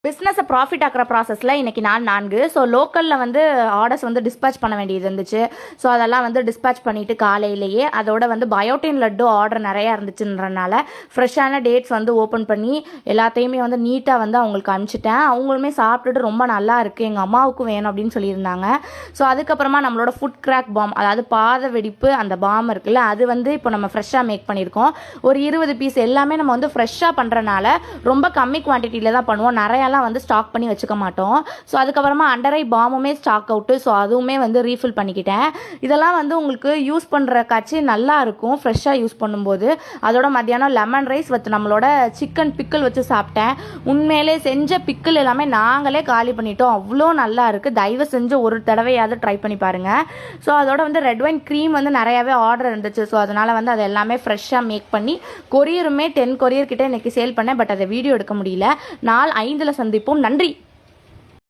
பிஸ்னஸை ப்ராஃபிட் ஆக்கிற ப்ராசஸில் இன்றைக்கி நாள் 4. ஸோ லோக்கலில் வந்து ஆர்டர்ஸ் வந்து டிஸ்பேச் பண்ண வேண்டியது இருந்துச்சு. ஸோ அதெல்லாம் வந்து டிஸ்பேச் பண்ணிவிட்டு காலையிலேயே அதோட வந்து பயோட்டின் லட்டு ஆர்டர் நிறையா இருந்துச்சுன்றனால ஃப்ரெஷ்ஷான டேட்ஸ் வந்து ஓப்பன் பண்ணி எல்லாத்தையுமே வந்து நீட்டாக வந்து அவங்களுக்கு அனுப்பிச்சிட்டேன். அவங்களுமே சாப்பிட்டுட்டு ரொம்ப நல்லா இருக்குது, எங்கள் அம்மாவுக்கும் வேணும் அப்படின்னு சொல்லியிருந்தாங்க. ஸோ அதுக்கப்புறமா நம்மளோட ஃபுட் கிராக் பாம், அதாவது பாத வெடிப்பு அந்த பாம் இருக்குல்ல, அது வந்து இப்போ நம்ம ஃப்ரெஷ்ஷாக மேக் பண்ணியிருக்கோம். ஒரு 20 பீஸ் எல்லாமே நம்ம வந்து ஃப்ரெஷ்ஷாக பண்ணுறனால ரொம்ப கம்மி குவான்டிட்டியில் தான் பண்ணுவோம். நிறையா வந்து ஸ்டாக் பண்ணி வச்சுக்க மாட்டோம். ஸோ அதுக்கப்புறமா அண்டர் ஐ பாமுமே ஸ்டாக் அவுட்டு. ஸோ அதுவுமே வந்து ரீஃபில் பண்ணிக்கிட்டேன். இதெல்லாம் வந்து உங்களுக்கு யூஸ் பண்ணுறக்காச்சு நல்லா இருக்கும் ஃப்ரெஷ்ஷாக யூஸ் பண்ணும்போது. அதோட மத்தியானம் லெமன் ரைஸ் வச்சு நம்மளோட சிக்கன் பிக்கிள் வச்சு சாப்பிட்டேன். உண்மையிலே செஞ்ச பிக்கிள் எல்லாமே நாங்களே காலி பண்ணிட்டோம். அவ்வளோ நல்லா இருக்குது. தயவு செஞ்சு ஒரு தடவையாவது ட்ரை பண்ணி பாருங்கள். ஸோ அதோட வந்து ரெட் ஒயின் க்ரீம் வந்து நிறையாவே ஆர்டர் இருந்துச்சு. ஸோ அதனால் வந்து அது எல்லாமே ஃப்ரெஷ்ஷாக மேக் பண்ணி கொரியருமே 10 கொரியர் கிட்ட இன்றைக்கி சேல் பண்ணேன். பட் அதை வீடியோ எடுக்க முடியல. நாள் 5ல் சந்திப்போம். நன்றி.